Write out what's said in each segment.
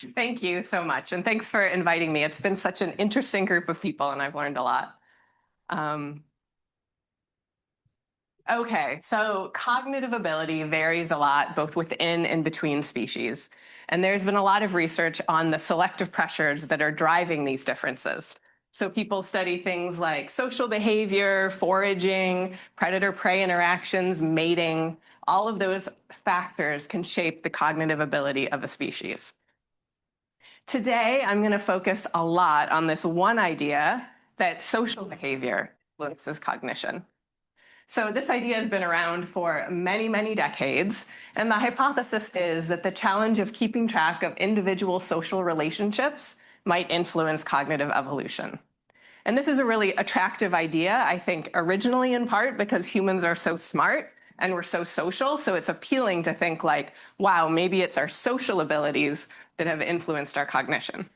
Thank you so much. And thanks for inviting me. It's been such an interesting group of people, and I've learned a lot. Um, okay, so cognitive ability varies a lot, both within and between species. And there's been a lot of research on the selective pressures that are driving these differences. So people study things like social behavior, foraging, predator-prey interactions, mating. All of those factors can shape the cognitive ability of a species. Today, I'm going to focus a lot on this one idea that social behavior influences cognition. So this idea has been around for many, many decades, and the hypothesis is that the challenge of keeping track of individual social relationships might influence cognitive evolution. And this is a really attractive idea, I think, originally in part because humans are so smart and we're so social. So it's appealing to think like, wow, maybe it's our social abilities that have influenced our cognition.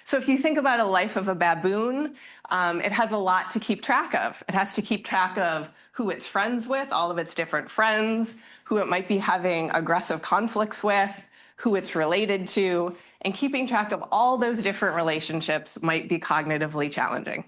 So if you think about a life of a baboon, it has a lot to keep track of. It has to keep track of who it's friends with, all of its different friends, who it might be having aggressive conflicts with, who it's related to, and keeping track of all those different relationships might be cognitively challenging.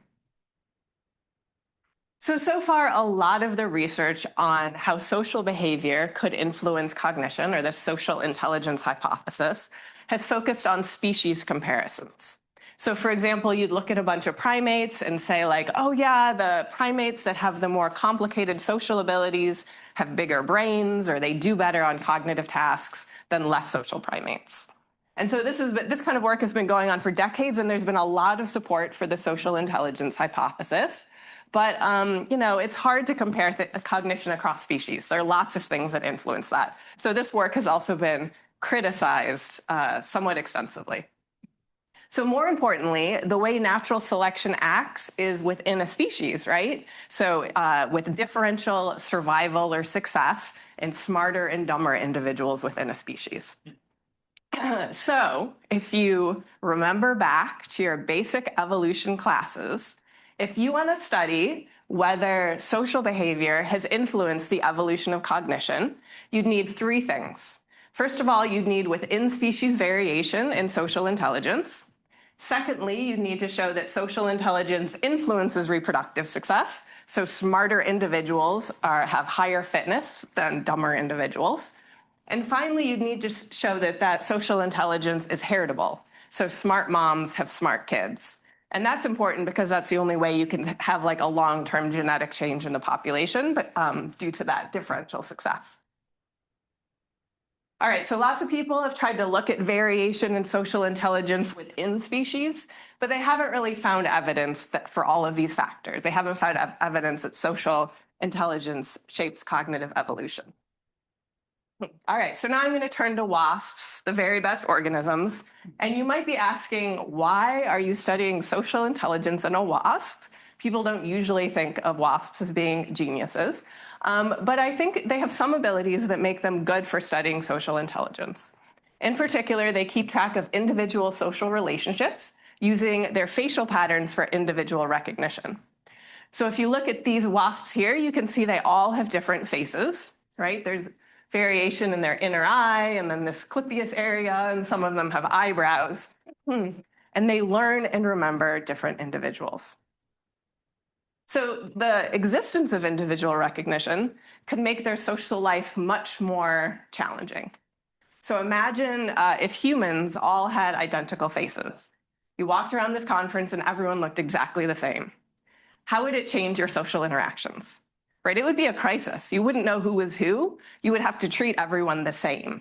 So far, a lot of the research on how social behavior could influence cognition, or the social intelligence hypothesis, has focused on species comparisons. So for example, you'd look at a bunch of primates and say like, oh yeah, the primates that have the more complicated social abilities have bigger brains, or they do better on cognitive tasks than less social primates. And so this kind of work has been going on for decades, and there's been a lot of support for the social intelligence hypothesis. But it's hard to compare cognition across species. There are lots of things that influence that. So this work has also been criticized somewhat extensively. So more importantly, the way natural selection acts is within a species, right? So with differential survival or success in smarter and dumber individuals within a species. So if you remember back to your basic evolution classes, if you want to study whether social behavior has influenced the evolution of cognition, you'd need three things. First of all, you'd need within species variation in social intelligence. Secondly, you need to show that social intelligence influences reproductive success. So smarter individuals have higher fitness than dumber individuals. And finally, you'd need to show that social intelligence is heritable. So smart moms have smart kids. And that's important because that's the only way you can have like a long-term genetic change in the population, but due to that differential success. All right, so lots of people have tried to look at variation in social intelligence within species, but they haven't really found evidence for all of these factors. They haven't found evidence that social intelligence shapes cognitive evolution. All right, so now I'm going to turn to wasps, the very best organisms. And you might be asking, why are you studying social intelligence in a wasp? People don't usually think of wasps as being geniuses. But I think they have some abilities that make them good for studying social intelligence. In particular, they keep track of individual social relationships using their facial patterns for individual recognition. So if you look at these wasps here, you can see they all have different faces, right? There's variation in their inner eye, and then this clypeus area, and some of them have eyebrows. And they learn and remember different individuals. So the existence of individual recognition could make their social life much more challenging. So imagine if humans all had identical faces. You walked around this conference and everyone looked exactly the same. How would it change your social interactions? Right? It would be a crisis. You wouldn't know who was who. You would have to treat everyone the same.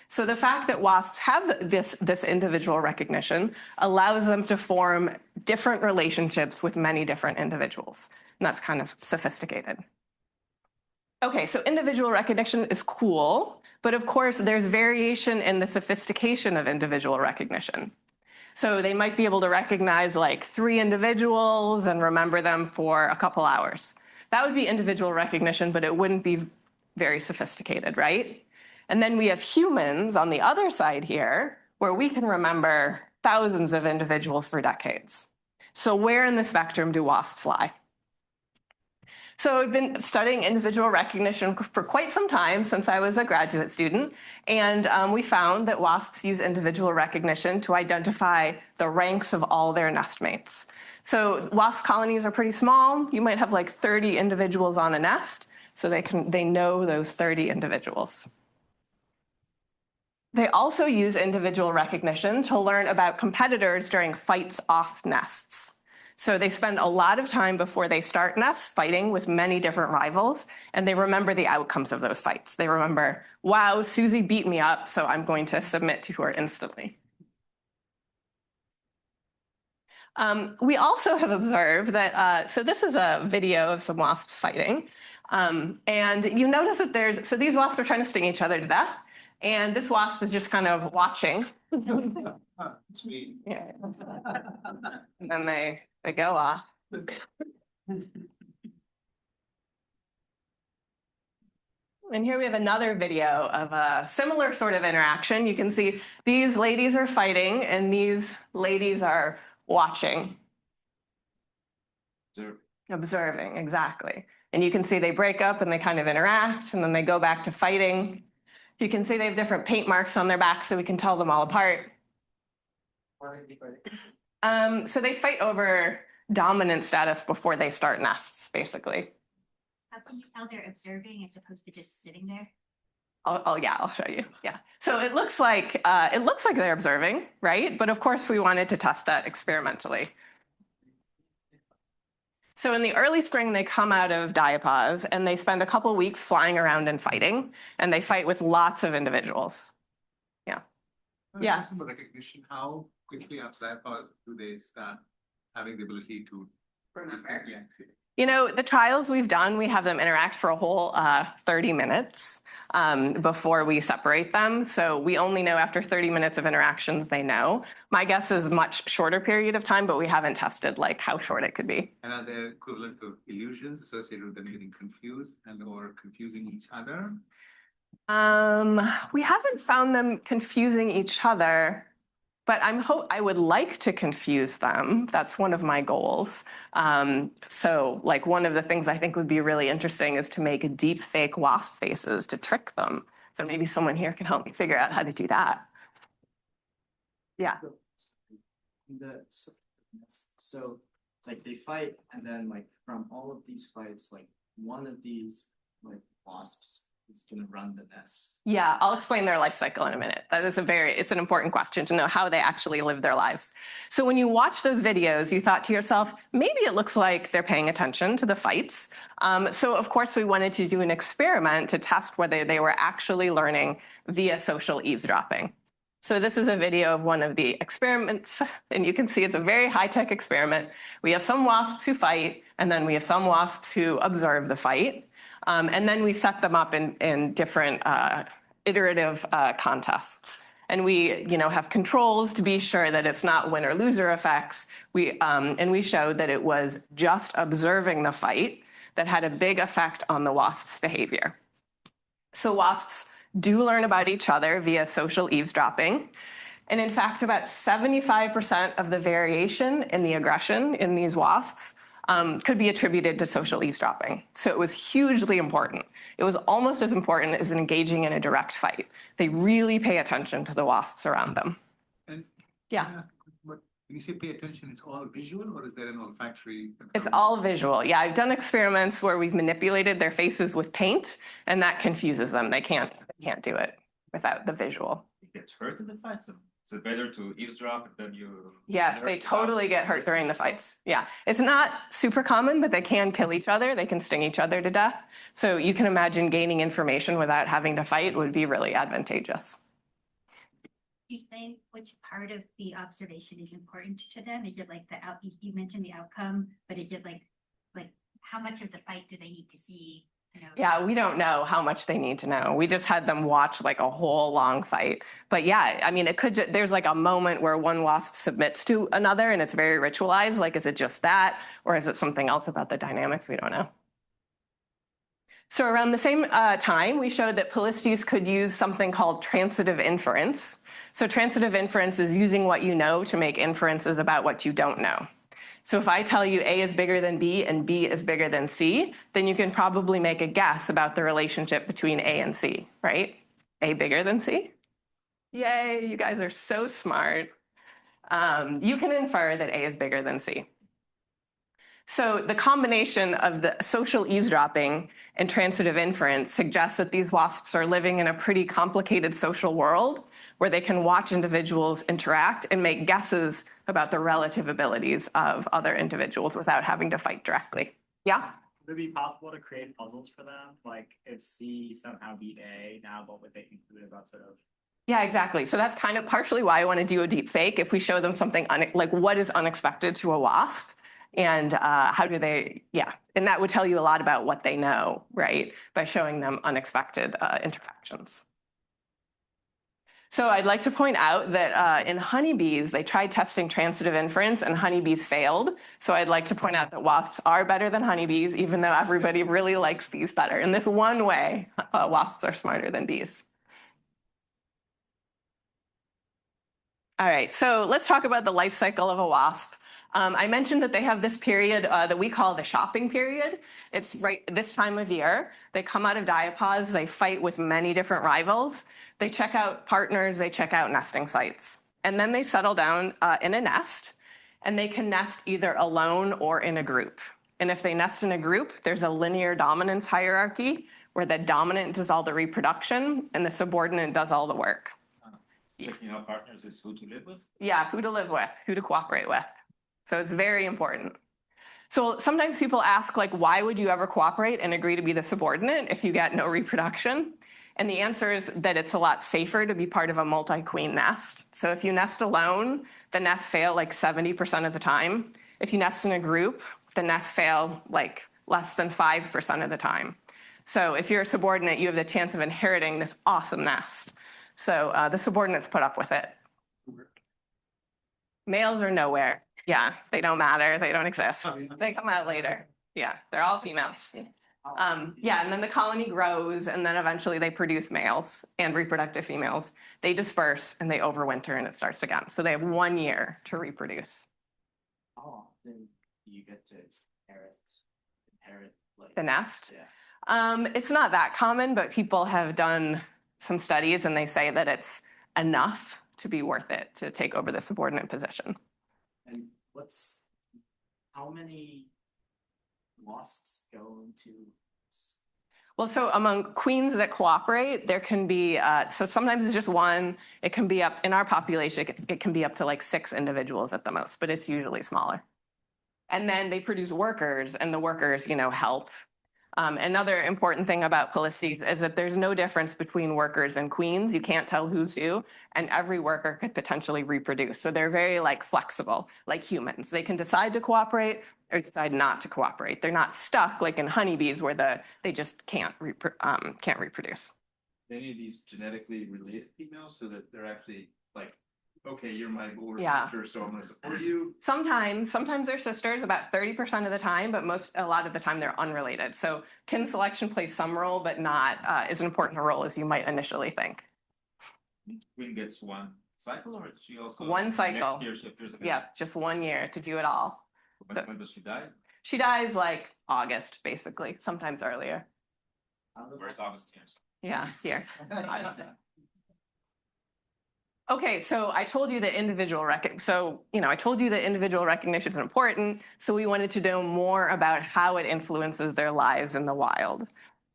So the fact that wasps have this individual recognition allows them to form different relationships with many different individuals. And that's kind of sophisticated. Okay, so individual recognition is cool, but of course there's variation in the sophistication of individual recognition. So they might be able to recognize like 3 individuals and remember them for a couple hours. That would be individual recognition, but it wouldn't be very sophisticated, right? And then we have humans on the other side here, where we can remember thousands of individuals for decades. So where in the spectrum do wasps lie? So I've been studying individual recognition for quite some time, since I was a graduate student, and we found that wasps use individual recognition to identify the ranks of all their nestmates. So wasp colonies are pretty small. You might have like 30 individuals on a nest, so they know those 30 individuals. They also use individual recognition to learn about competitors during fights off nests. So they spend a lot of time before they start nests fighting with many different rivals, and they remember the outcomes of those fights. They remember, wow, Susie beat me up, so I'm going to submit to her instantly. We also have observed that, so this is a video of some wasps fighting, and you notice that so these wasps are trying to sting each other to death, and this wasp is just kind of watching. Sweet. Yeah. And then they go off. And here we have another video of a similar sort of interaction. You can see these ladies are fighting and these ladies are watching. Observing, exactly. And you can see they break up and they kind of interact, and then they go back to fighting. You can see they have different paint marks on their back, so we can tell them all apart. So they fight over dominant status before they start nests, basically. How can you tell they're observing as opposed to just sitting there? I'll show you. Yeah. So it looks like they're observing, right? But of course, we wanted to test that experimentally. So in the early spring, they come out of diapause and they spend a couple weeks flying around and fighting, and they fight with lots of individuals. Yeah. Yeah. Recognition, how quickly after diapause do they start having the ability to Remember? Yeah. You know, the trials we've done, we have them interact for a whole 30 minutes before we separate them. So we only know after 30 minutes of interactions they know. My guess is much shorter period of time, but we haven't tested like how short it could be. And are there equivalent to illusions associated with them getting confused and or confusing each other? We haven't found them confusing each other, but I would like to confuse them. That's one of my goals. So like one of the things I think would be really interesting is to make deep fake wasp faces to trick them. So maybe someone here can help me figure out how to do that. Yeah. So it's like they fight, and then like from all of these fights, like one of these like wasps is going to run the nest. Yeah, I'll explain their life cycle in a minute. It's an important question to know how they actually live their lives. So when you watch those videos, you thought to yourself, maybe it looks like they're paying attention to the fights. So of course we wanted to do an experiment to test whether they were actually learning via social eavesdropping. So this is a video of one of the experiments, and you can see it's a very high-tech experiment. We have some wasps who fight, and then we have some wasps who observe the fight. And then we set them up in different iterative contests. And we have controls to be sure that it's not winner loser effects. And we showed that it was just observing the fight that had a big effect on the wasp's behavior. So wasps do learn about each other via social eavesdropping. And in fact, about 75% of the variation in the aggression in these wasps could be attributed to social eavesdropping. So it was hugely important. It was almost as important as engaging in a direct fight. They really pay attention to the wasps around them. And yeah. But when you say pay attention, it's all visual, or is there an olfactory? It's all visual. Yeah, I've done experiments where we've manipulated their faces with paint, and that confuses them. They can't do it without the visual. You get hurt in the fights? Is it better to eavesdrop than you? Yes, they totally get hurt during the fights. Yeah, it's not super common, but they can kill each other. They can sting each other to death. So you can imagine gaining information without having to fight would be really advantageous. Do you think which part of the observation is important to them? Is it like you mentioned the outcome, but is it like how much of the fight do they need to see? Yeah, we don't know how much they need to know. We just had them watch like a whole long fight. But yeah, I mean, there's like a moment where one wasp submits to another and it's very ritualized. Like, is it just that, or is it something else about the dynamics? We don't know. So around the same time, we showed that Polistes could use something called transitive inference. So transitive inference is using what you know to make inferences about what you don't know. So if I tell you A is bigger than B and B is bigger than C, then you can probably make a guess about the relationship between A and C, right? A bigger than C? Yay, you guys are so smart. You can infer that A is bigger than C. So the combination of the social eavesdropping and transitive inference suggests that these wasps are living in a pretty complicated social world where they can watch individuals interact and make guesses about the relative abilities of other individuals without having to fight directly. Yeah? Would it be possible to create puzzles for them? Like if C somehow beat A, now what would they conclude about sort of? Yeah, exactly. So that's kind of partially why I want to do a deep fake. If we show them something like what is unexpected to a wasp, and how do they, yeah. And that would tell you a lot about what they know, right? By showing them unexpected interactions. So I'd like to point out that in honeybees, they tried testing transitive inference and honeybees failed. So I'd like to point out that wasps are better than honeybees, even though everybody really likes bees better. In this one way, wasps are smarter than bees. All right, so let's talk about the life cycle of a wasp. I mentioned that they have this period that we call the shopping period. It's right this time of year. They come out of diapause, they fight with many different rivals. They check out partners, they check out nesting sites. And then they settle down in a nest, and they can nest either alone or in a group. And if they nest in a group, there's a linear dominance hierarchy where the dominant does all the reproduction and the subordinate does all the work. Checking out partners is who to live with? Yeah, who to live with, who to cooperate with. So it's very important. So sometimes people ask, like, why would you ever cooperate and agree to be the subordinate if you get no reproduction? And the answer is that it's a lot safer to be part of a multi-queen nest. So if you nest alone, the nests fail like 70% of the time. If you nest in a group, the nests fail like less than 5% of the time. So if you're a subordinate, you have the chance of inheriting this awesome nest. So the subordinates put up with it. Males are nowhere. Yeah, they don't matter. They don't exist. They come out later. Yeah, they're all females. Yeah, and then the colony grows, and then eventually they produce males and reproductive females. They disperse, and they overwinter, and it starts again. So they have 1 year to reproduce. How often do you get to inherit like The nest? Yeah. It's not that common, but people have done some studies, and they say that it's enough to be worth it to take over the subordinate position. And how many wasps go into? Well, so among queens that cooperate, there can be, so sometimes it's just one. It can be up, in our population, it can be up to like 6 individuals at the most, but it's usually smaller. And then they produce workers, and the workers, help. Another important thing about Polistes is that there's no difference between workers and queens. You can't tell who's who, and every worker could potentially reproduce. So they're very flexible, like humans. They can decide to cooperate or decide not to cooperate. They're not stuck like in honeybees where they just can't reproduce. Any of these genetically related females so that they're actually like, okay, you're my older Yeah. sister, so I'm going to support you. Sometimes they're sisters about 30% of the time, but a lot of the time they're unrelated. So kin selection plays some role, but not as important a role as you might initially think. Queen gets 1 cycle, or is she also? One cycle. Next year she appears again? Yeah, just 1 year to do it all. When does she die? She dies like August, basically, sometimes earlier. Where's August here? Yeah, here. Okay, so I told you that individual recognition is important. So we wanted to know more about how it influences their lives in the wild.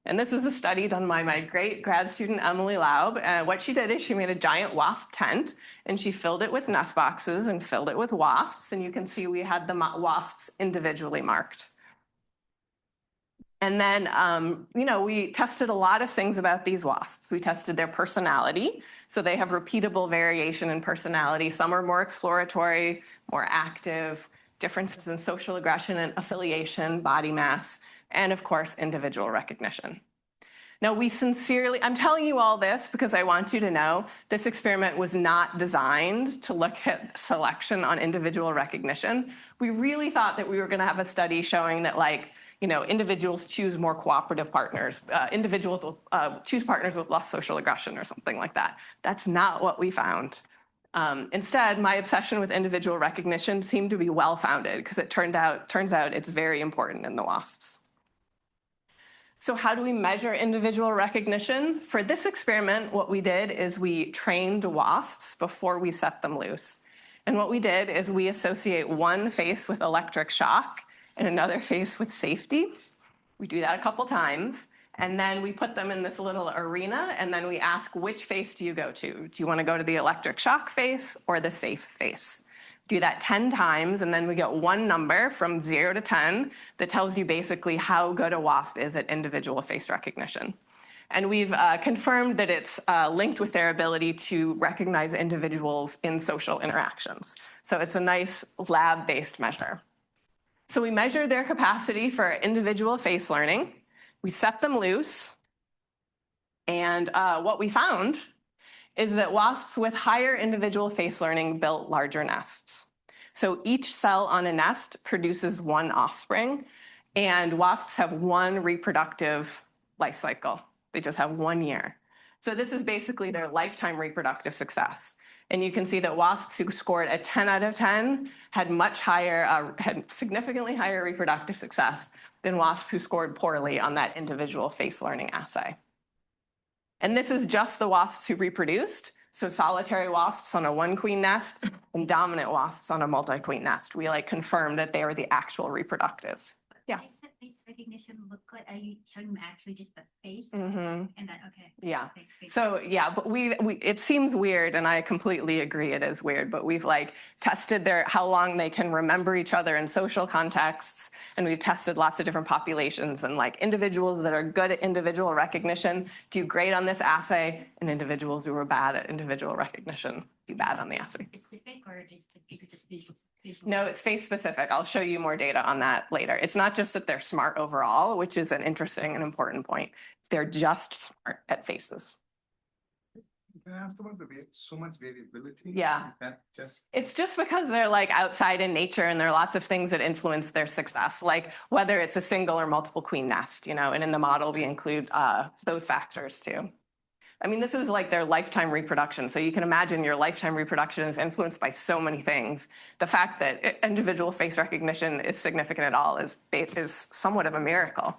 And this was a study done by my great grad student, Emily Laub. What she did is she made a giant wasp tent, and she filled it with nest boxes and filled it with wasps. And you can see we had the wasps individually marked. And then, we tested a lot of things about these wasps. We tested their personality. So they have repeatable variation in personality. Some are more exploratory, more active, differences in social aggression and affiliation, body mass, and of course, individual recognition. Now, I'm telling you all this because I want you to know this experiment was not designed to look at selection on individual recognition. We really thought that we were going to have a study showing that individuals choose more cooperative partners. Individuals will choose partners with less social aggression or something like that. That's not what we found. Instead, my obsession with individual recognition seemed to be well-founded because it turns out it's very important in the wasps. So how do we measure individual recognition? For this experiment, what we did is we trained wasps before we set them loose. And what we did is we associate one face with electric shock and another face with safety. We do that a couple times. And then we put them in this little arena, and then we ask, which face do you go to? Do you want to go to the electric shock face or the safe face? Do that 10 times, and then we get one number from 0 to 10 that tells you basically how good a wasp is at individual face recognition. And we've confirmed that it's linked with their ability to recognize individuals in social interactions. So it's a nice lab-based measure. So we measured their capacity for individual face learning. We set them loose, and what we found is that wasps with higher individual face learning built larger nests. So each cell on a nest produces one offspring, and wasps have one reproductive life cycle. They just have 1 year. So this is basically their lifetime reproductive success. And you can see that wasps who scored a 10 out of 10 had had significantly higher reproductive success than wasps who scored poorly on that individual face learning assay. And this is just the wasps who reproduced. So solitary wasps on a 1-queen nest and dominant wasps on a multi-queen nest. We confirmed that they were the actual reproductives. Yeah. Does the face recognition look like, are you showing them actually just the face? Mm-hmm. And that, okay. Yeah. Face. So yeah, but it seems weird, and I completely agree it is weird, but we've tested how long they can remember each other in social contexts, and we've tested lots of different populations, and individuals that are good at individual recognition do great on this assay, and individuals who are bad at individual recognition do bad on the assay. Specific, or is it just visual? No, it's face specific. I'll show you more data on that later. It's not just that they're smart overall, which is an interesting and important point. They're just smart at faces. Can I ask about so much variability? Yeah. That just It's just because they're outside in nature, and there are lots of things that influence their success, like whether it's a single or multiple queen nest, and in the model we include those factors too. I mean, this is their lifetime reproduction. So you can imagine your lifetime reproduction is influenced by so many things. The fact that individual face recognition is significant at all is somewhat of a miracle.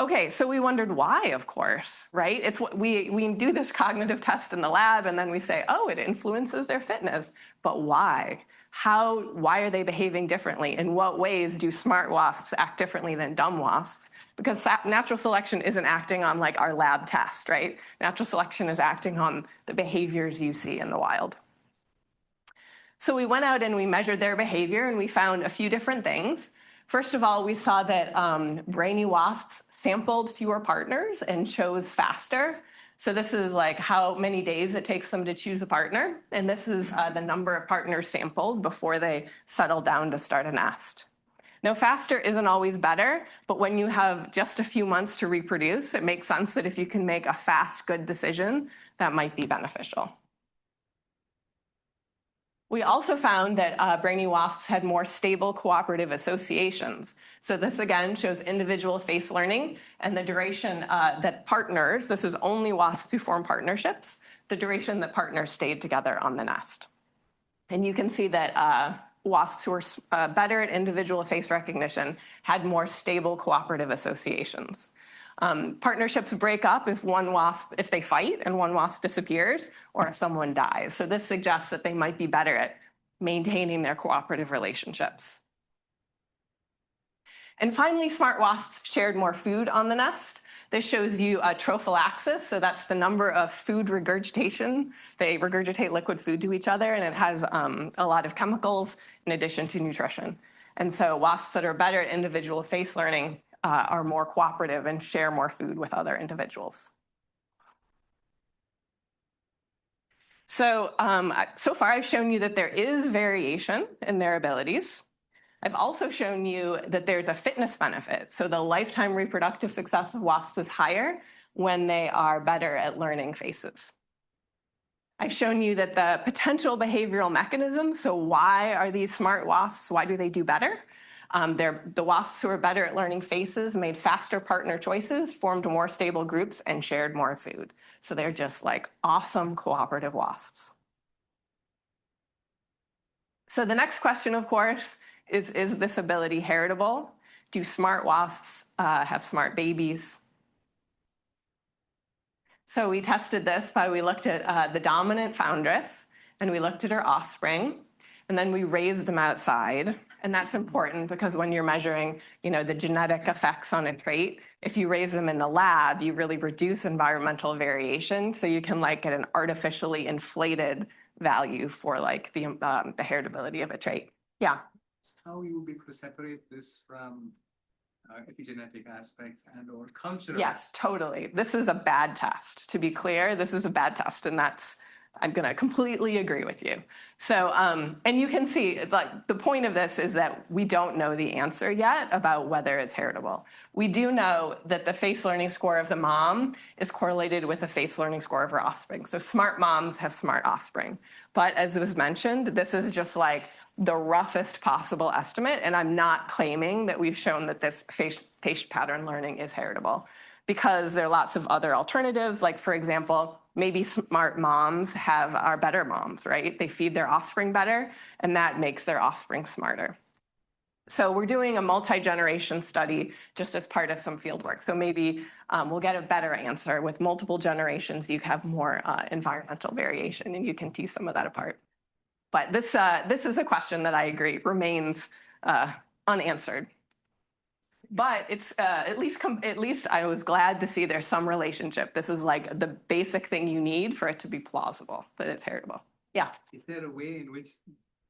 Okay, so we wondered why, of course, right? It's what we do this cognitive test in the lab, and then we say, oh, it influences their fitness. But why? Why are they behaving differently? In what ways do smart wasps act differently than dumb wasps? Because natural selection isn't acting on our lab test, right? Natural selection is acting on the behaviors you see in the wild. So we went out and we measured their behavior, and we found a few different things. First of all, we saw that brainy wasps sampled fewer partners and chose faster. So this is how many days it takes them to choose a partner. And this is the number of partners sampled before they settle down to start a nest. Now, faster isn't always better, but when you have just a few months to reproduce, it makes sense that if you can make a fast, good decision, that might be beneficial. We also found that brainy wasps had more stable cooperative associations. So this again shows individual face learning and the duration that partners, this is only wasps who form partnerships, the duration that partners stayed together on the nest. And you can see that wasps who were better at individual face recognition had more stable cooperative associations. Partnerships break up if they fight and one wasp disappears, or if someone dies. So this suggests that they might be better at maintaining their cooperative relationships. And finally, smart wasps shared more food on the nest. This shows you a trophallaxis, so that's the number of food regurgitation. They regurgitate liquid food to each other, and it has a lot of chemicals in addition to nutrition. And so wasps that are better at individual face learning are more cooperative and share more food with other individuals. So, so far I've shown you that there is variation in their abilities. I've also shown you that there's a fitness benefit. So the lifetime reproductive success of wasps is higher when they are better at learning faces. I've shown you that the potential behavioral mechanisms, so why are these smart wasps, why do they do better? The wasps who are better at learning faces made faster partner choices, formed more stable groups, and shared more food. So they're just awesome cooperative wasps. So the next question, of course, is this ability heritable? Do smart wasps have smart babies? So we tested this we looked at the dominant foundress, and we looked at her offspring, and then we raised them outside. And that's important because when you're measuring, the genetic effects on a trait, if you raise them in the lab, you really reduce environmental variation. So you can get an artificially inflated value for the heritability of a trait. Yeah. How you will be able to separate this from epigenetic aspects and or cultural? Yes, totally. This is a bad test. To be clear, this is a bad test, and I'm going to completely agree with you. So, and you can see, the point of this is that we don't know the answer yet about whether it's heritable. We do know that the face learning score of the mom is correlated with the face learning score of her offspring. So smart moms have smart offspring. But as was mentioned, this is just the roughest possible estimate, and I'm not claiming that we've shown that this face pattern learning is heritable, because there are lots of other alternatives. For example, maybe smart moms are better moms, right? They feed their offspring better, and that makes their offspring smarter. So we're doing a multi-generation study just as part of some field work. So maybe we'll get a better answer. With multiple generations, you have more environmental variation, and you can tease some of that apart. But this is a question that I agree remains unanswered. But it's at least I was glad to see there's some relationship. This is the basic thing you need for it to be plausible that it's heritable. Yeah. Is there a way in which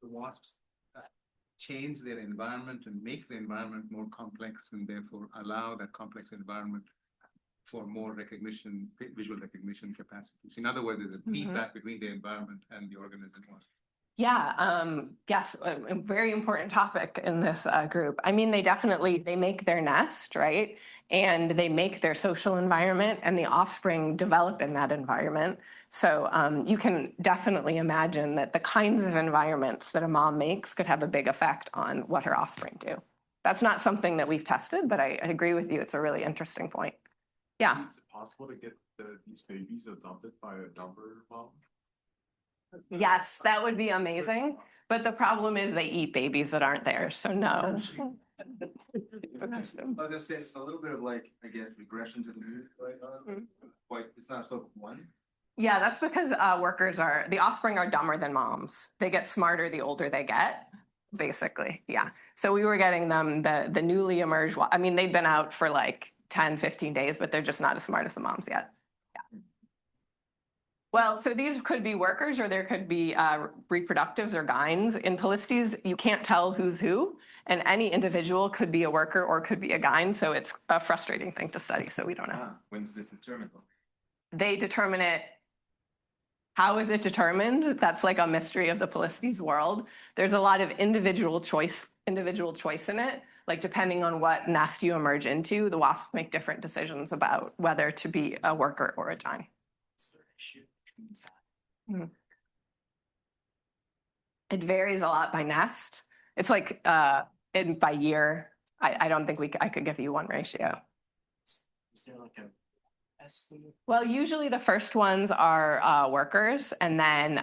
the wasps change their environment and make the environment more complex, and therefore allow that complex environment for more recognition, visual recognition capacities? In other words, there's a feedback between the environment and the organism. Yeah, yes, a very important topic in this group. I mean, they make their nest, right? And they make their social environment, and the offspring develop in that environment. So you can definitely imagine that the kinds of environments that a mom makes could have a big effect on what her offspring do. That's not something that we've tested, but I agree with you. It's a really interesting point. Yeah. Is it possible to get these babies adopted by a dumper mom? Yes, that would be amazing. But the problem is they eat babies that aren't theirs. So no. I'll just say it's a little bit of regression to the mean, right? It's not a slope of one. Yeah, that's because the offspring are dumber than moms. They get smarter the older they get, basically. Yeah. So we were getting them the newly emerged. I mean, they've been out for 10, 15 days, but they're just not as smart as the moms yet. Yeah. Well, so these could be workers, or there could be reproductives or gynes. In Polistes, you can't tell who's who, and any individual could be a worker or could be a gyne, so it's a frustrating thing to study, so we don't know. When is this determined? They determine it. How is it determined? That's a mystery of the Polistes world. There's a lot of individual choice in it. Depending on what nest you emerge into, the wasps make different decisions about whether to be a worker or a gyne. It varies a lot by nest. It's by year. I don't think I could give you one ratio. Is there an estimate? Well, usually the first ones are workers, and then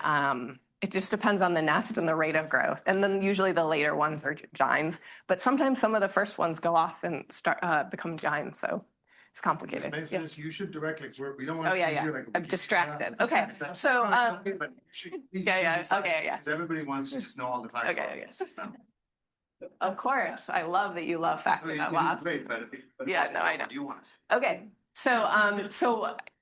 it just depends on the nest and the rate of growth. And then usually the later ones are gynes, but sometimes some of the first ones go off and become gynes. So it's complicated. Yeah. You should direct, we don't want. Oh yeah. I'm distracted. Okay, so But yeah. Okay, yeah. Because everybody wants to just know all the facts. Okay. Of course, I love that you love facts about wasps. Great, but Yeah, no, I know. What do you want to say? Okay, so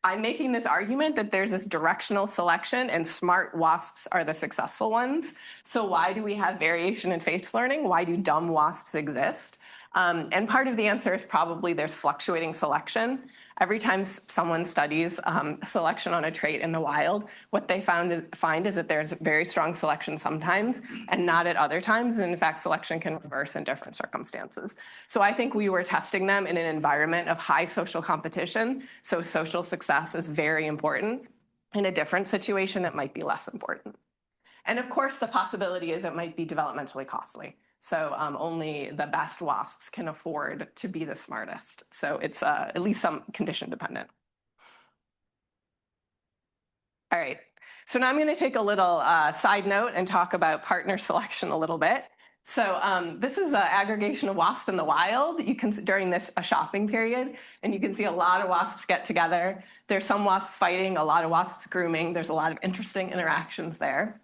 I'm making this argument that there's this directional selection, and smart wasps are the successful ones. So why do we have variation in face learning? Why do dumb wasps exist? And part of the answer is probably there's fluctuating selection. Every time someone studies selection on a trait in the wild, what they find is that there's very strong selection sometimes and not at other times. And in fact, selection can reverse in different circumstances. So I think we were testing them in an environment of high social competition. So social success is very important. In a different situation, it might be less important. And of course, the possibility is it might be developmentally costly. So only the best wasps can afford to be the smartest. So it's at least some condition dependent. All right. So now I'm going to take a little side note and talk about partner selection a little bit. So this is an aggregation of wasps in the wild. You can during this a shopping period, and you can see a lot of wasps get together. There's some wasps fighting, a lot of wasps grooming. There's a lot of interesting interactions there.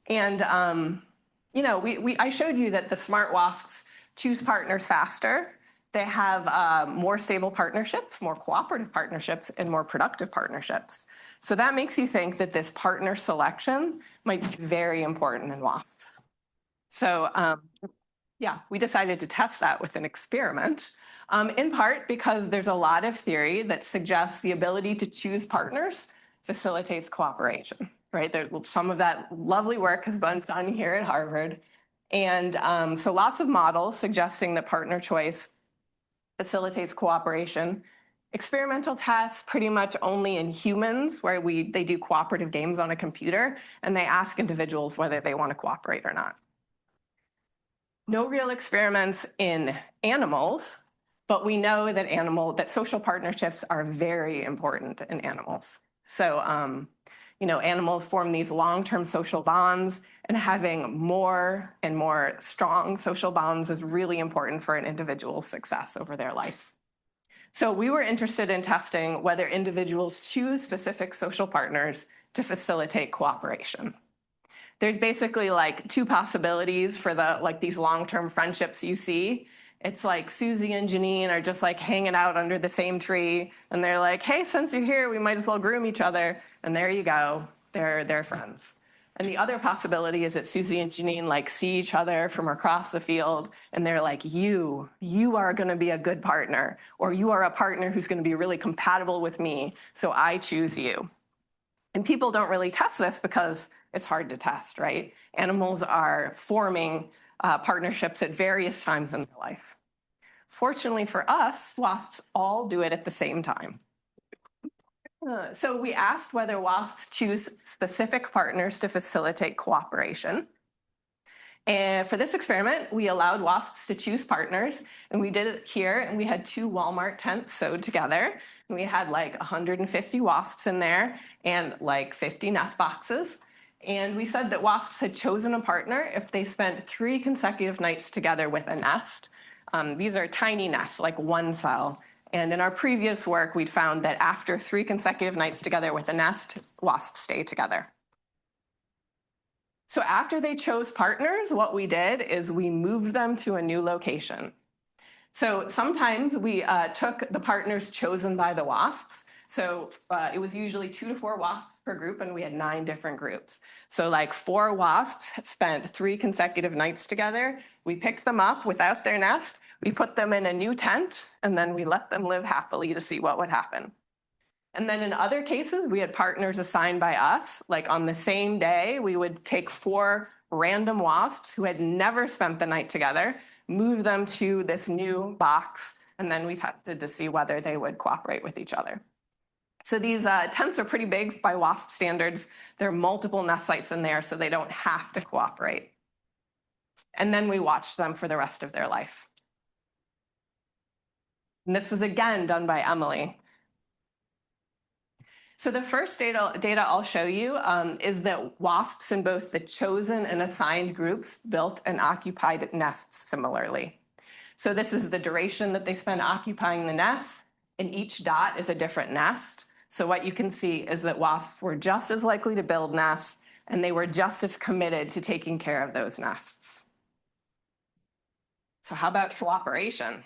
And I showed you that the smart wasps choose partners faster. They have more stable partnerships, more cooperative partnerships, and more productive partnerships. So that makes you think that this partner selection might be very important in wasps. So we decided to test that with an experiment, in part because there's a lot of theory that suggests the ability to choose partners facilitates cooperation, right? Some of that lovely work has been done here at Harvard. And so lots of models suggesting that partner choice facilitates cooperation. Experimental tests pretty much only in humans where they do cooperative games on a computer and they ask individuals whether they want to cooperate or not. No real experiments in animals, but we know that social partnerships are very important in animals. So, animals form these long-term social bonds, and having more and more strong social bonds is really important for an individual's success over their life. So we were interested in testing whether individuals choose specific social partners to facilitate cooperation. There's basically like two possibilities for these long-term friendships you see. It's like Susie and Janine are just like hanging out under the same tree, and they're like, hey, since you're here, we might as well groom each other. And there you go, they're friends. And the other possibility is that Susie and Janine like see each other from across the field, and they're like, you are gonna be a good partner, or you are a partner who's gonna be really compatible with me, so I choose you. And people don't really test this because it's hard to test, right? Animals are forming partnerships at various times in their life. Fortunately for us, wasps all do it at the same time. So we asked whether wasps choose specific partners to facilitate cooperation. And for this experiment, we allowed wasps to choose partners, and we did it here, and we had 2 Walmart tents sewed together, and we had like 150 wasps in there and like 50 nest boxes. And we said that wasps had chosen a partner if they spent 3 consecutive nights together with a nest. These are tiny nests, like 1 cell. And in our previous work, we'd found that after 3 consecutive nights together with a nest, wasps stay together. So after they chose partners, what we did is we moved them to a new location. So sometimes we took the partners chosen by the wasps. So it was usually 2 to 4 wasps per group, and we had 9 different groups. So like 4 wasps spent 3 consecutive nights together. We picked them up without their nest. We put them in a new tent, and then we let them live happily to see what would happen. And then in other cases, we had partners assigned by us. Like on the same day, we would take 4 random wasps who had never spent the night together, move them to this new box, and then we tested to see whether they would cooperate with each other. So these tents are pretty big by wasp standards. There are multiple nest sites in there, so they don't have to cooperate. And then we watched them for the rest of their life. And this was again done by Emily. So the first data I'll show you is that wasps in both the chosen and assigned groups built and occupied nests similarly. So this is the duration that they spend occupying the nest, and each dot is a different nest. So what you can see is that wasps were just as likely to build nests, and they were just as committed to taking care of those nests. So how about cooperation?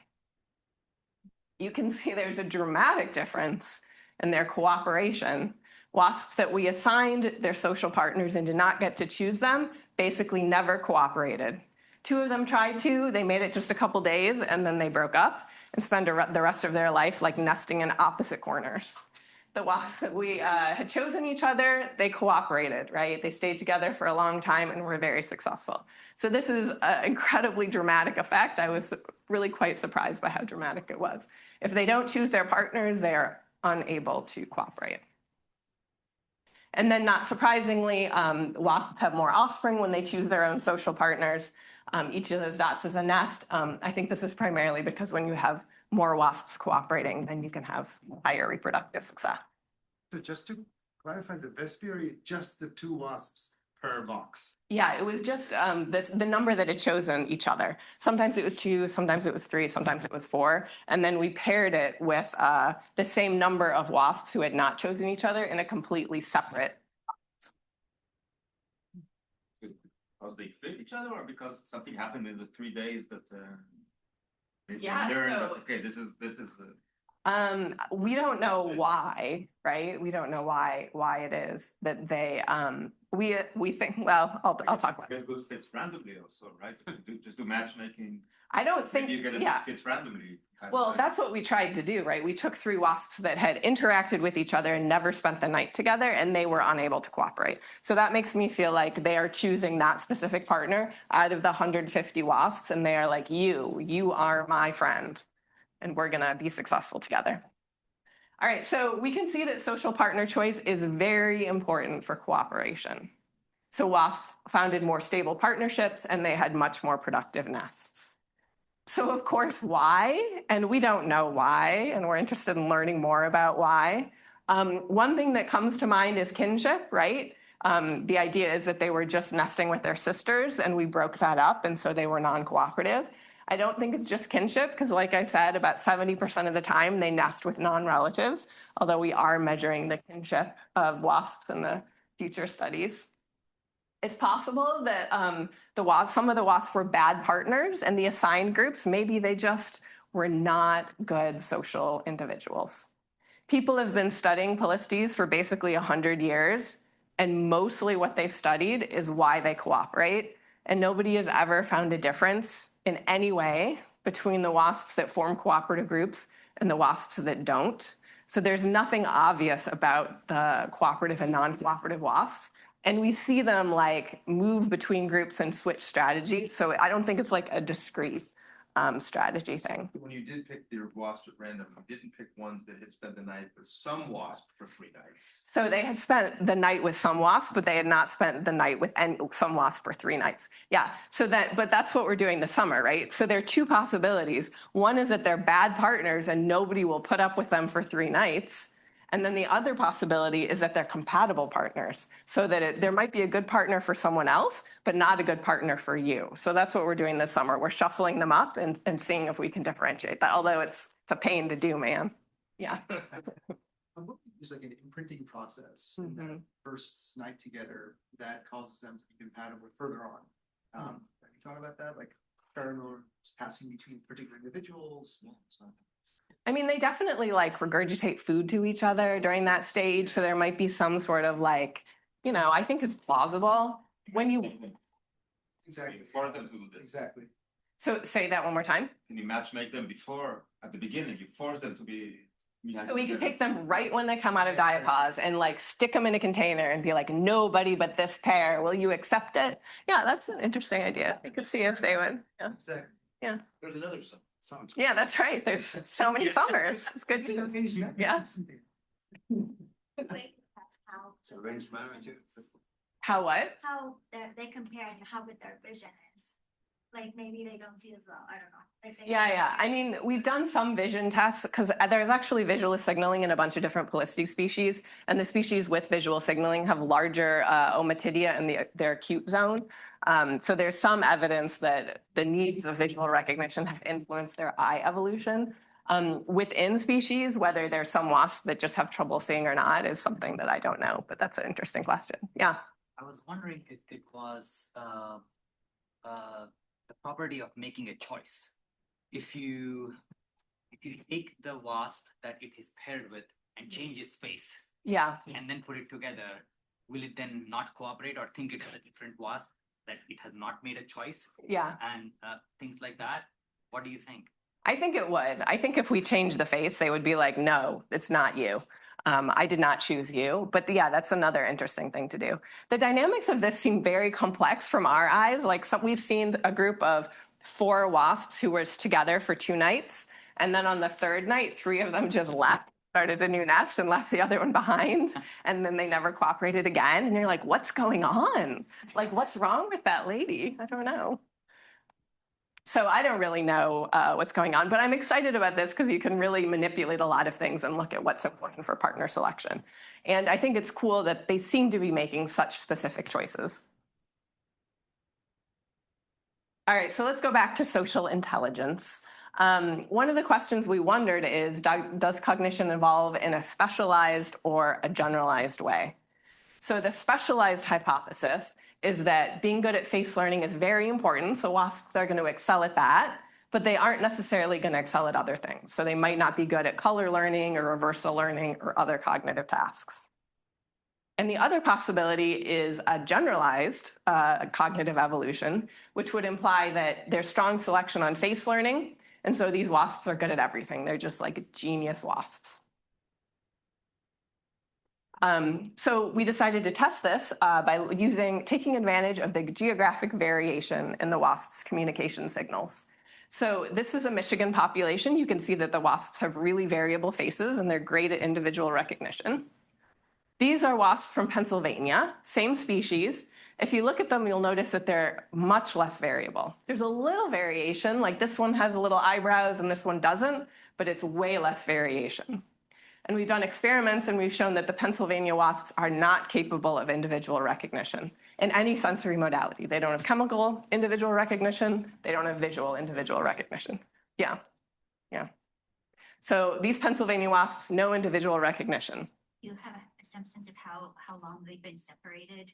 You can see there's a dramatic difference in their cooperation. Wasps that we assigned their social partners and did not get to choose them basically never cooperated. 2 of them tried to, they made it just a couple days, and then they broke up and spent the rest of their life like nesting in opposite corners. The wasps that we had chosen each other, they cooperated, right? They stayed together for a long time and were very successful. So this is an incredibly dramatic effect. I was really quite surprised by how dramatic it was. If they don't choose their partners, they are unable to cooperate. And then not surprisingly, wasps have more offspring when they choose their own social partners. Each of those dots is a nest. I think this is primarily because when you have more wasps cooperating, then you can have higher reproductive success. So just to clarify the vespiary, just the 2 wasps per box. Yeah, it was just the number that had chosen each other. Sometimes it was 2, sometimes it was 3, sometimes it was 4. And then we paired it with the same number of wasps who had not chosen each other in a completely separate. Because they fit each other, or because something happened in the 3 days that they Yeah, learned that, so- okay, this is the. We don't know why, right? We don't know why it is that they we think, well, I'll talk about it. Get good fits randomly also, right? Just do matchmaking. I don't think, Maybe you get a yeah. good fit randomly. kind of Well, thing. that's what we tried to do, right? We took 3 wasps that had interacted with each other and never spent the night together, and they were unable to cooperate. So that makes me feel like they are choosing that specific partner out of the 150 wasps, and they are like, you are my friend, and we're gonna be successful together. All right, so we can see that social partner choice is very important for cooperation. So wasps founded more stable partnerships, and they had much more productive nests. So of course, why? And we don't know why, and we're interested in learning more about why. One thing that comes to mind is kinship, right? The idea is that they were just nesting with their sisters, and we broke that up, and so they were non-cooperative. I don't think it's just kinship, because like I said, about 70% of the time they nest with non-relatives, although we are measuring the kinship of wasps in the future studies. It's possible that some of the wasps were bad partners, and the assigned groups, maybe they just were not good social individuals. People have been studying Polistes for basically 100 years, and mostly what they've studied is why they cooperate. And nobody has ever found a difference in any way between the wasps that form cooperative groups and the wasps that don't. So there's nothing obvious about the cooperative and non-cooperative wasps. And we see them like move between groups and switch strategy. So I don't think it's like a discrete strategy thing. When you did pick your wasps at random, you didn't pick ones that had spent the night with some wasp for 3 nights. So they had spent the night with some wasps, but they had not spent the night with some wasps for 3 nights. Yeah. But that's what we're doing this summer, right? So there are 2 possibilities. One is that they're bad partners and nobody will put up with them for 3 nights. And then the other possibility is that they're compatible partners, so that there might be a good partner for someone else, but not a good partner for you. So that's what we're doing this summer. We're shuffling them up and seeing if we can differentiate that, although it's a pain to do, man. Yeah. There's like an imprinting process in that first night together that causes them to be compatible further on. Have you thought about that? Like pheromones passing between particular individuals? I mean, they definitely like regurgitate food to each other during that stage. So there might be some sort of like, I think it's plausible when you. Exactly. You force them to do this. Exactly. So say that one more time. Can you matchmake them before, at the beginning, you force them to be. So we can take them right when they come out of diapause and like stick them in a container and be like, nobody but this pair, will you accept it? Yeah, that's an interesting idea. I could see if they would. Yeah. Exactly. Yeah. There's another song. Yeah, that's right. There's so many summers. It's good to, yeah. How, It's arranged marriage. How what? how they compare and how good their vision is. Like maybe they don't see as well. I don't know. Like Yeah. I mean, we've done some vision tests because there's actually visual signaling in a bunch of different Polistes species. And the species with visual signaling have larger ommatidia in their acute zone. So there's some evidence that the needs of visual recognition have influenced their eye evolution. Within species, whether there's some wasps that just have trouble seeing or not is something that I don't know, but that's an interesting question. Yeah. I was wondering if it was the property of making a choice. If you take the wasp that it is paired with and change its face Yeah. and then put it together, will it then not cooperate or think it is a different wasp, that it has not made a choice Yeah. and things like that? What do you think? I think it would. I think if we change the face, they would be like, no, it's not you. I did not choose you. But yeah, that's another interesting thing to do. The dynamics of this seem very complex from our eyes. Like we've seen a group of 4 wasps who were together for 2 nights. And then on the 3rd night, 3 of them just left, started a new nest and left the other one behind. And then they never cooperated again. And you're like, what's going on? Like, what's wrong with that lady? I don't know. So I don't really know what's going on, but I'm excited about this because you can really manipulate a lot of things and look at what's important for partner selection. And I think it's cool that they seem to be making such specific choices. All right, so let's go back to social intelligence. One of the questions we wondered is, does cognition evolve in a specialized or a generalized way? So the specialized hypothesis is that being good at face learning is very important. So wasps are going to excel at that, but they aren't necessarily going to excel at other things. So they might not be good at color learning or reversal learning or other cognitive tasks. And the other possibility is a generalized cognitive evolution, which would imply that there's strong selection on face learning. And so these wasps are good at everything. They're just like genius wasps. So we decided to test this by taking advantage of the geographic variation in the wasps' communication signals. So this is a Michigan population. You can see that the wasps have really variable faces and they're great at individual recognition. These are wasps from Pennsylvania, same species. If you look at them, you'll notice that they're much less variable. There's a little variation, like this one has a little eyebrows and this one doesn't, but it's way less variation. And we've done experiments and we've shown that the Pennsylvania wasps are not capable of individual recognition in any sensory modality. They don't have chemical individual recognition. They don't have visual individual recognition. Yeah. So these Pennsylvania wasps, no individual recognition. Do you have some sense of how long they've been separated?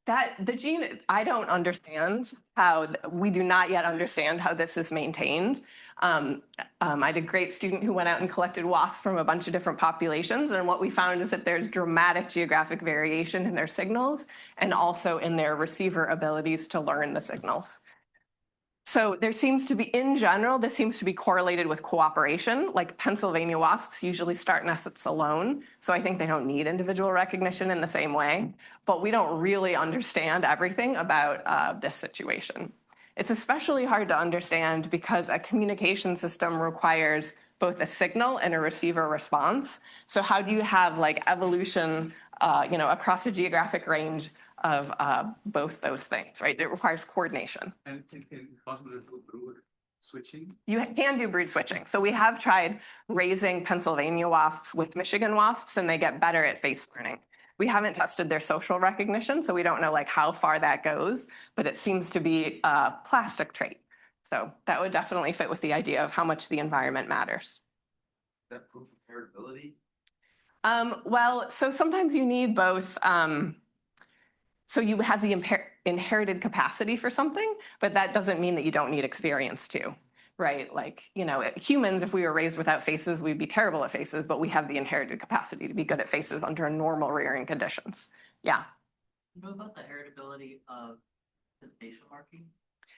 The gene, I don't understand how, we do not yet understand how this is maintained. I had a great student who went out and collected wasps from a bunch of different populations, and what we found is that there's dramatic geographic variation in their signals and also in their receiver abilities to learn the signals. So there seems to be, in general, this seems to be correlated with cooperation. Like Pennsylvania wasps usually start nests alone, so I think they don't need individual recognition in the same way. But we don't really understand everything about this situation. It's especially hard to understand because a communication system requires both a signal and a receiver response. So how do you have like evolution, across a geographic range of both those things, right? It requires coordination. And is it possible to do brood switching? You can do brood switching. So we have tried raising Pennsylvania wasps with Michigan wasps, and they get better at face learning. We haven't tested their social recognition, so we don't know like how far that goes, but it seems to be a plastic trait. So that would definitely fit with the idea of how much the environment matters. That proof of heritability? Well, so sometimes you need both. So you have the inherited capacity for something, but that doesn't mean that you don't need experience too, right? Like, humans, if we were raised without faces, we'd be terrible at faces, but we have the inherited capacity to be good at faces under normal rearing conditions. Yeah. You know about the heritability of the facial marking?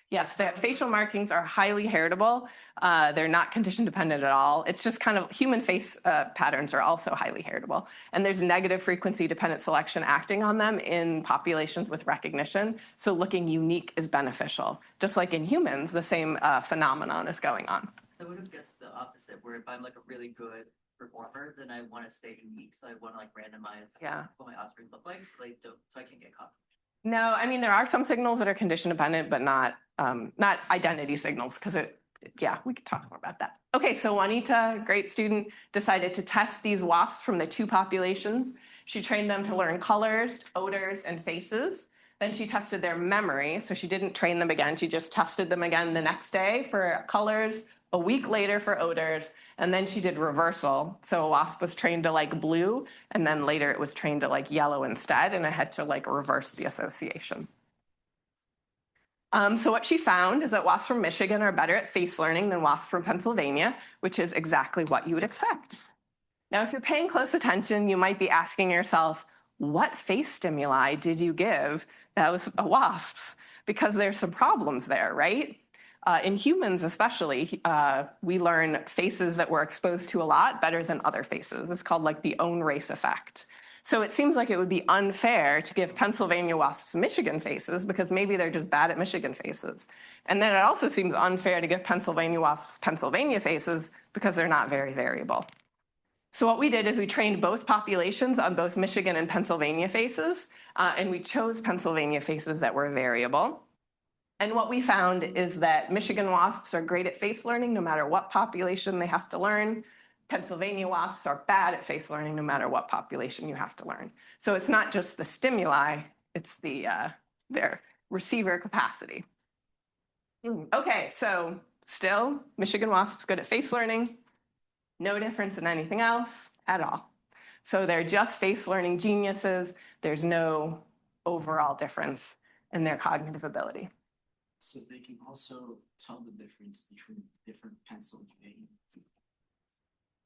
Yes, the facial markings are highly heritable. They're not condition dependent at all. It's just kind of human face patterns are also highly heritable. And there's negative frequency dependent selection acting on them in populations with recognition. So looking unique is beneficial. Just like in humans, the same phenomenon is going on. So I would have guessed the opposite, where if I'm like a really good performer, then I want to stay unique. So I want to like randomize what my offspring look like so I can get caught. No, I mean, there are some signals that are condition dependent, but not identity signals, because we could talk more about that. Okay, so Juanita, great student, decided to test these wasps from the two populations. She trained them to learn colors, odors, and faces. Then she tested their memory, so she didn't train them again. She just tested them again the next day for colors, a week later for odors, and then she did reversal. So a wasp was trained to like blue, and then later it was trained to like yellow instead, and I had to like reverse the association. So what she found is that wasps from Michigan are better at face learning than wasps from Pennsylvania, which is exactly what you would expect. Now, if you're paying close attention, you might be asking yourself, what face stimuli did you give those wasps? Because there's some problems there, right? In humans especially, we learn faces that we're exposed to a lot better than other faces. It's called like the own race effect. So it seems like it would be unfair to give Pennsylvania wasps Michigan faces because maybe they're just bad at Michigan faces. And then it also seems unfair to give Pennsylvania wasps Pennsylvania faces because they're not very variable. So what we did is we trained both populations on both Michigan and Pennsylvania faces, and we chose Pennsylvania faces that were variable. And what we found is that Michigan wasps are great at face learning no matter what population they have to learn. Pennsylvania wasps are bad at face learning no matter what population you have to learn. So it's not just the stimuli, it's their receiver capacity. Okay, so still, Michigan wasps good at face learning, no difference in anything else at all. So they're just face learning geniuses. There's no overall difference in their cognitive ability. So they can also tell the difference between different Pennsylvania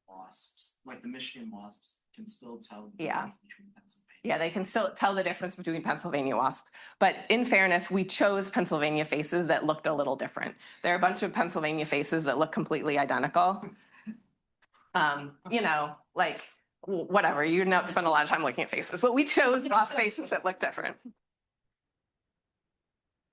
wasps. Like the Michigan wasps can still tell the difference between Pennsylvania. Yeah, they can still tell the difference between Pennsylvania wasps. But in fairness, we chose Pennsylvania faces that looked a little different. There are a bunch of Pennsylvania faces that look completely identical. You know, like whatever, you don't spend a lot of time looking at faces, but we chose wasp faces that look different.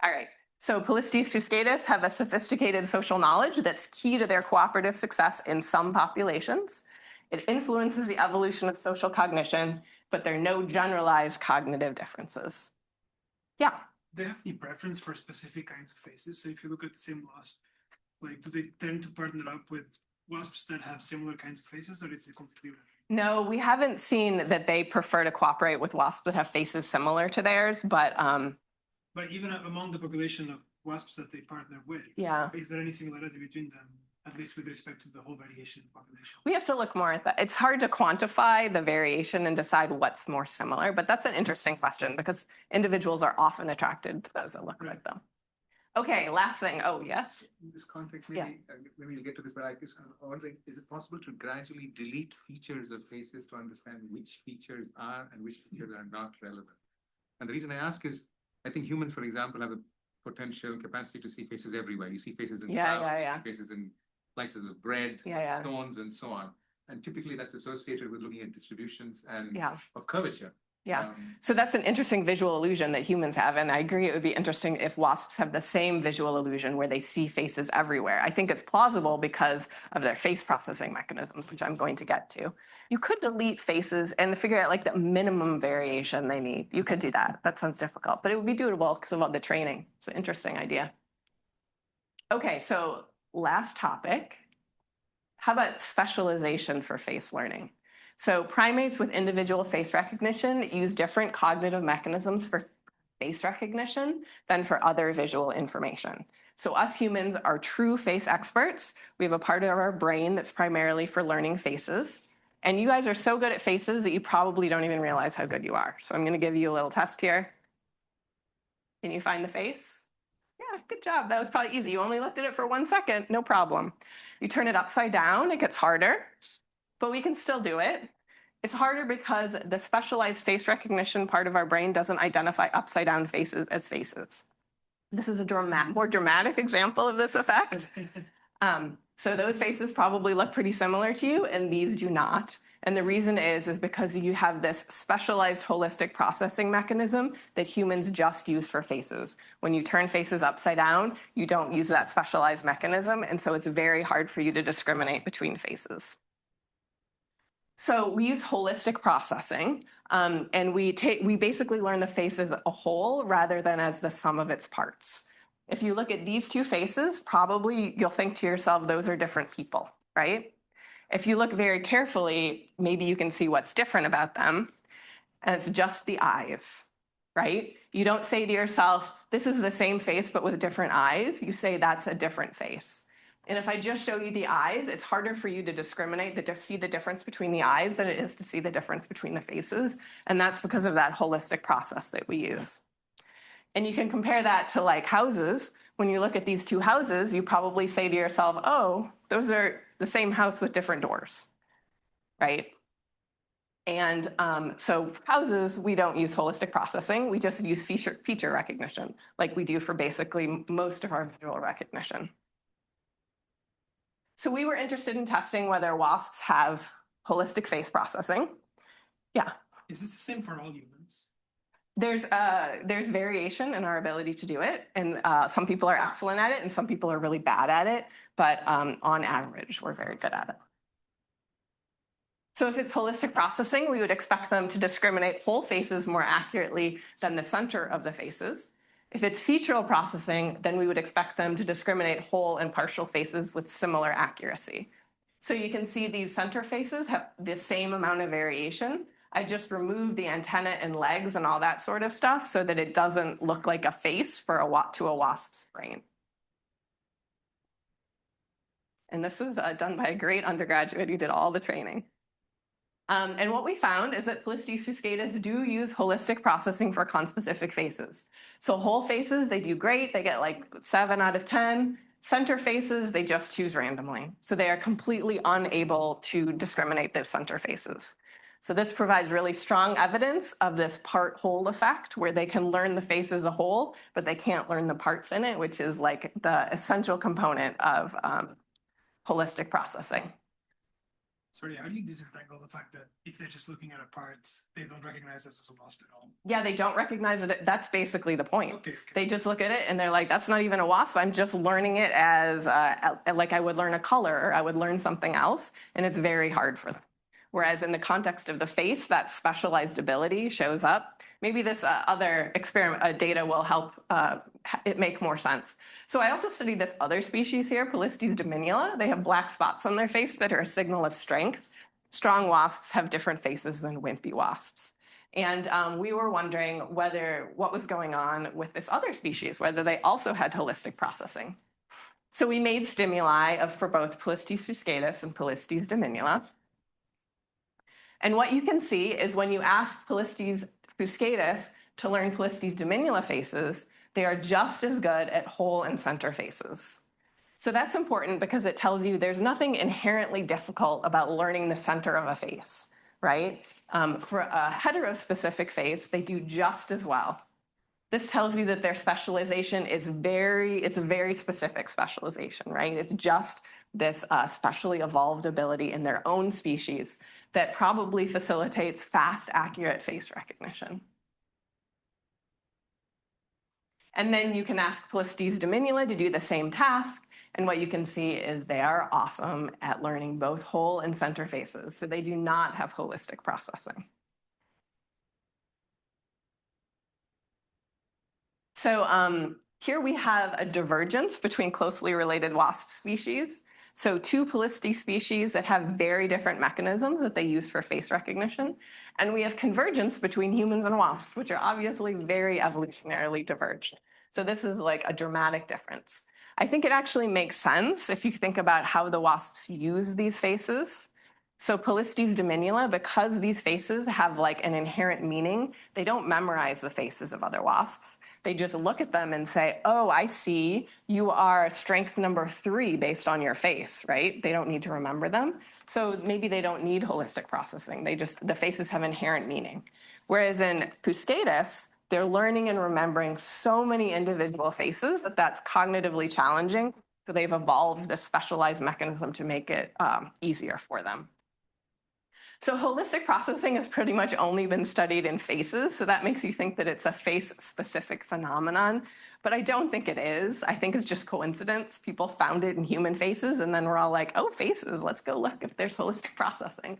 All right. So Polistes fuscatus have a sophisticated social knowledge that's key to their cooperative success in some populations. It influences the evolution of social cognition, but there are no generalized cognitive differences. Yeah. Do they have any preference for specific kinds of faces? So if you look at the same wasp, like do they tend to partner up with wasps that have similar kinds of faces, or is it completely different? No, we haven't seen that they prefer to cooperate with wasps that have faces similar to theirs, but even among the population of wasps that they partner with, is there any similarity between them, at least with respect to the whole variation in population? We have to look more at that. It's hard to quantify the variation and decide what's more similar, but that's an interesting question because individuals are often attracted to those that look like them. Okay, last thing. Oh, yes? In this context, maybe we'll get to this, but I'm wondering, is it possible to gradually delete features of faces to understand which features are and which features are not relevant? And the reason I ask is, I think humans, for example, have a potential capacity to see faces everywhere. You see faces in clouds, faces in slices of bread, stones, and so on. And typically that's associated with looking at distributions and of curvature. Yeah, so that's an interesting visual illusion that humans have. And I agree it would be interesting if wasps have the same visual illusion where they see faces everywhere. I think it's plausible because of their face processing mechanisms, which I'm going to get to. You could delete faces and figure out like the minimum variation they need. You could do that. That sounds difficult, but it would be doable because of all the training. It's an interesting idea. Okay, so last topic. How about specialization for face learning? So primates with individual face recognition use different cognitive mechanisms for face recognition than for other visual information. So us humans are true face experts. We have a part of our brain that's primarily for learning faces. And you guys are so good at faces that you probably don't even realize how good you are. So I'm going to give you a little test here. Can you find the face? Yeah, good job. That was probably easy. You only looked at it for 1 second. No problem. You turn it upside down, it gets harder. But we can still do it. It's harder because the specialized face recognition part of our brain doesn't identify upside down faces as faces. This is a more dramatic example of this effect. So those faces probably look pretty similar to you, and these do not. And the reason is because you have this specialized holistic processing mechanism that humans just use for faces. When you turn faces upside down, you don't use that specialized mechanism, and so it's very hard for you to discriminate between faces. So we use holistic processing, and we basically learn the face as a whole rather than as the sum of its parts. If you look at these two faces, probably you'll think to yourself, those are different people, right? If you look very carefully, maybe you can see what's different about them, and it's just the eyes, right? You don't say to yourself, this is the same face but with different eyes. You say that's a different face. And if I just show you the eyes, it's harder for you to discriminate, to see the difference between the eyes than it is to see the difference between the faces. And that's because of that holistic process that we use. And you can compare that to like houses. When you look at these two houses, you probably say to yourself, oh, those are the same house with different doors, right? And so houses, we don't use holistic processing. We just use feature recognition like we do for basically most of our visual recognition. So we were interested in testing whether wasps have holistic face processing. Yeah. Is this the same for all humans? There's variation in our ability to do it. And some people are excellent at it and some people are really bad at it. But on average, we're very good at it. So if it's holistic processing, we would expect them to discriminate whole faces more accurately than the center of the faces. If it's featural processing, then we would expect them to discriminate whole and partial faces with similar accuracy. So you can see these center faces have the same amount of variation. I just removed the antenna and legs and all that sort of stuff so that it doesn't look like a face for to a wasp's brain. And this was done by a great undergraduate who did all the training. And what we found is that Polistes fuscatus do use holistic processing for conspecific faces. So whole faces, they do great. They get like 7 out of 10. Center faces, they just choose randomly. So they are completely unable to discriminate those center faces. So this provides really strong evidence of this part-whole effect where they can learn the face as a whole, but they can't learn the parts in it, which is like the essential component of holistic processing. Sorry, how do you disentangle the fact that if they're just looking at a part, they don't recognize this as a wasp at all? Yeah, they don't recognize it. That's basically the point. Okay. They just look at it and they're like, that's not even a wasp. I'm just learning it as like I would learn a color or I would learn something else. And it's very hard for them. Whereas in the context of the face, that specialized ability shows up. Maybe this other experiment data will help it make more sense. So I also studied this other species here, Polistes diminula. They have black spots on their face that are a signal of strength. Strong wasps have different faces than wimpy wasps. And we were wondering what was going on with this other species, whether they also had holistic processing. So we made stimuli for both Polistes fuscatus and Polistes diminula. And what you can see is when you ask Polistes fuscatus to learn Polistes diminula faces, they are just as good at whole and center faces. So that's important because it tells you there's nothing inherently difficult about learning the center of a face, right? For a heterospecific face, they do just as well. This tells you that their specialization is it's a very specific specialization, right? It's just this specially evolved ability in their own species that probably facilitates fast, accurate face recognition. And then you can ask Polistes diminula to do the same task. And what you can see is they are awesome at learning both whole and center faces. So they do not have holistic processing. So here we have a divergence between closely related wasp species. So 2 Polistes species that have very different mechanisms that they use for face recognition. And we have convergence between humans and wasps, which are obviously very evolutionarily diverged. So this is like a dramatic difference. I think it actually makes sense if you think about how the wasps use these faces. So Polistes diminula, because these faces have like an inherent meaning, they don't memorize the faces of other wasps. They just look at them and say, oh, I see you are strength number 3 based on your face, right? They don't need to remember them. So maybe they don't need holistic processing. The faces have inherent meaning. Whereas in Fuscatus, they're learning and remembering so many individual faces that that's cognitively challenging. So they've evolved this specialized mechanism to make it easier for them. So holistic processing has pretty much only been studied in faces, so that makes you think that it's a face-specific phenomenon, but I don't think it is. I think it's just coincidence. People found it in human faces, and then we're all like, oh, faces, let's go look if there's holistic processing.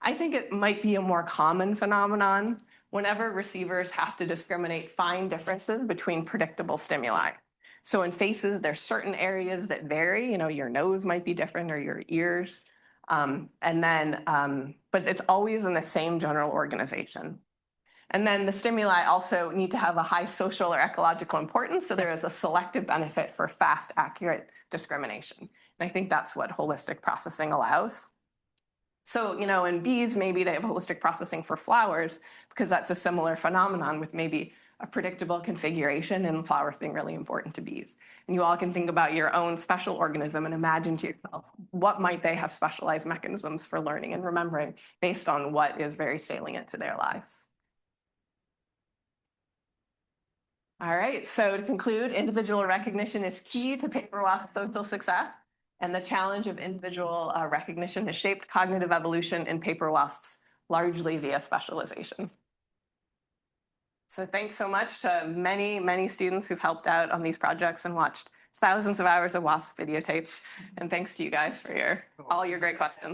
I think it might be a more common phenomenon whenever receivers have to discriminate fine differences between predictable stimuli. So in faces, there's certain areas that vary, your nose might be different or your ears. But it's always in the same general organization. And then the stimuli also need to have a high social or ecological importance, so there is a selective benefit for fast, accurate discrimination. And I think that's what holistic processing allows. So, in bees, maybe they have holistic processing for flowers because that's a similar phenomenon with maybe a predictable configuration and flowers being really important to bees. And you all can think about your own special organism and imagine to yourself, what might they have specialized mechanisms for learning and remembering based on what is very salient to their lives. All right, so to conclude, individual recognition is key to paper wasp social success, and the challenge of individual recognition has shaped cognitive evolution in paper wasps largely via specialization. So thanks so much to many, many students who've helped out on these projects and watched thousands of hours of WASP videotapes. And thanks to you guys for all your great questions.